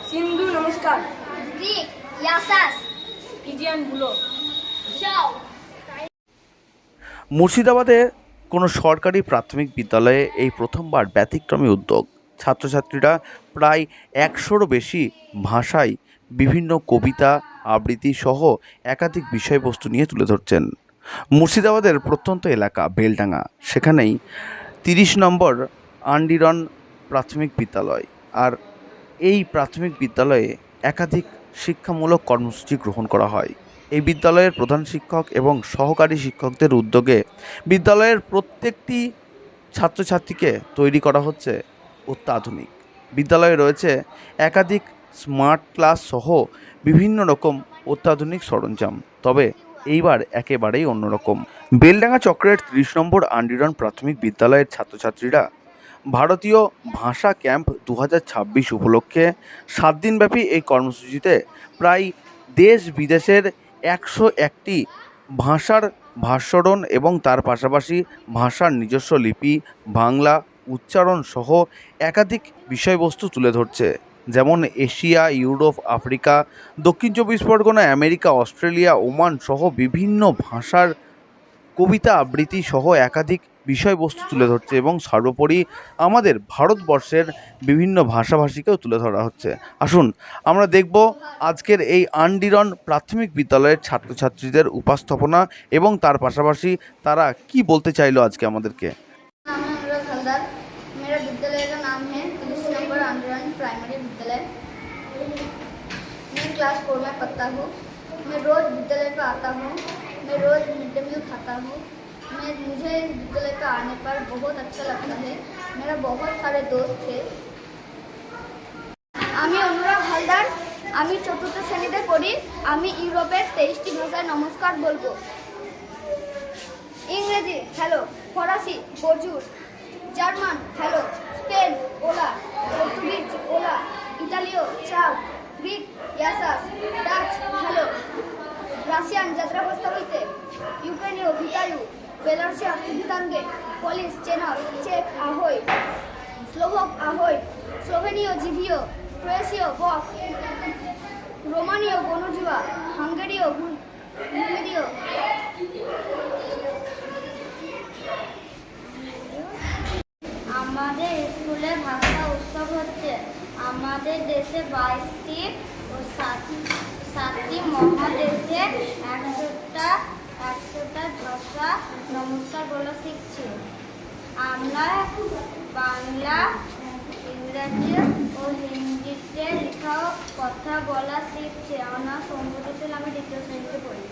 সিন্ধু নমস্কার। Greek ইয়াসাস। Friesian বুলো। যাও। মুর্শিদাবাদে কোনো সরকারি প্রাথমিক বিদ্যালয়ে এই প্রথমবার ব্যতিক্রমী উদ্যোগ। ছাত্রছাত্রীরা প্রায় ১০০রও বেশি ভাষায় বিভিন্ন কবিতা, আবৃত্তি সহ একাধিক বিষয়বস্তু নিয়ে তুলে ধরছেন। মুর্শিদাবাদের প্রত্যন্ত এলাকা বেলডাঙ্গা, সেখানেই ৩০ নম্বর আন্ডিরন প্রাথমিক বিদ্যালয়। আর এই প্রাথমিক বিদ্যালয়ে একাধিক শিক্ষামূলক কর্মসূচি গ্রহণ করা হয়। এই বিদ্যালয়ের প্রধান শিক্ষক এবং সহকারী শিক্ষকদের উদ্যোগে বিদ্যালয়ের প্রত্যেকটি ছাত্রছাত্রীকে তৈরি করা হচ্ছে অত্যাধুনিক। বিদ্যালয়ে রয়েছে একাধিক স্মার্ট ক্লাস সহ বিভিন্ন রকম অত্যাধুনিক সরঞ্জাম। তবে এইবার একেবারেই অন্যরকম। বেলডাঙ্গা চক্রের ৩০ নম্বর আন্ডিরন প্রাথমিক বিদ্যালয়ের ছাত্রছাত্রীরা ভারতীয় ভাষা ক্যাম্প ২০২৬ উপলক্ষে ৭ দিনব্যাপী এই কর্মসূচিতে প্রায় দেশ বিদেশের ১০১টি ভাষার ভাস্বরণ এবং তার পাশাপাশি ভাষার নিজস্ব লিপি, বাংলা উচ্চারণ সহ একাধিক বিষয়বস্তু তুলে ধরছে। যেমন এশিয়া, ইউরোপ, আফ্রিকা, দক্ষিণ ২৪ পরগনা, আমেরিকা, অস্ট্রেলিয়া, ওমান সহ বিভিন্ন ভাষার কবিতা, আবৃত্তি সহ একাধিক বিষয়বস্তু তুলে ধরছে এবং সর্বোপরি আমাদের ভারতবর্ষের বিভিন্ন ভাষাভাষীকেও তুলে ধরা হচ্ছে। আসুন আমরা দেখব আজকের এই আন্ডিরন প্রাথমিক বিদ্যালয়ের ছাত্রছাত্রীদের উপস্থাপনা এবং তার পাশাপাশি তারা কি বলতে চাইলো আজকে আমাদেরকে। नाम है अनुराग हलदर। मेरा विद्यालय का नाम है 30 नंबर आंदोलन प्राइमरी विद्यालय। मैं क्लास 4 में पढ़ता हूँ। मैं रोज़ विद्यालय पर आता हूँ। मैं रोज़ मिड डे मील खाता हूँ। मुझे इस विद्यालय पर आने पर बहुत अच्छा लगता है। मेरा बहुत सारे दोस्त थे। আমি অনুরাগ হালদার। আমি চতুর্থ শ্রেণীতে পড়ি। আমি ইউরোপের 23টি ভাষায় নমস্কার বলবো। ইংরেজি হ্যালো, ফরাসি বজুর, জার্মান হ্যালো, স্পেন ওলা, পর্তুগিজ ওলা, ইতালীয় চাও, গ্রিক ইয়াসাস, ডাচ হ্যালো, রাশিয়ান যাত্রা প্রস্তাবিতে, ইউক্রেনীয় ভিতায়ু, বেলারুশিয়া ভিতাঙ্গে, পলিশ চেনস, চেক আহোই, স্লোভাক আহোই, স্লোভেনীয় জিভিও, ক্রোয়েশীয় বক, রোমানীয় বনজুয়া, হাঙ্গেরীয় বুলগেরীয়। আমাদের স্কুলে ভাষা উৎসব হচ্ছে। আমাদের দেশে 22টি ও 7টি মহাদেশে 100টা ভাষা নমস্কার বলা শিখছি। আমরা বাংলা, ইংরেজি ও হিন্দিতে লেখা কথা বলা শিখছি। আমার নাম সম্ভূত ছিল, আমি 2য় শ্রেণীতে পড়ি।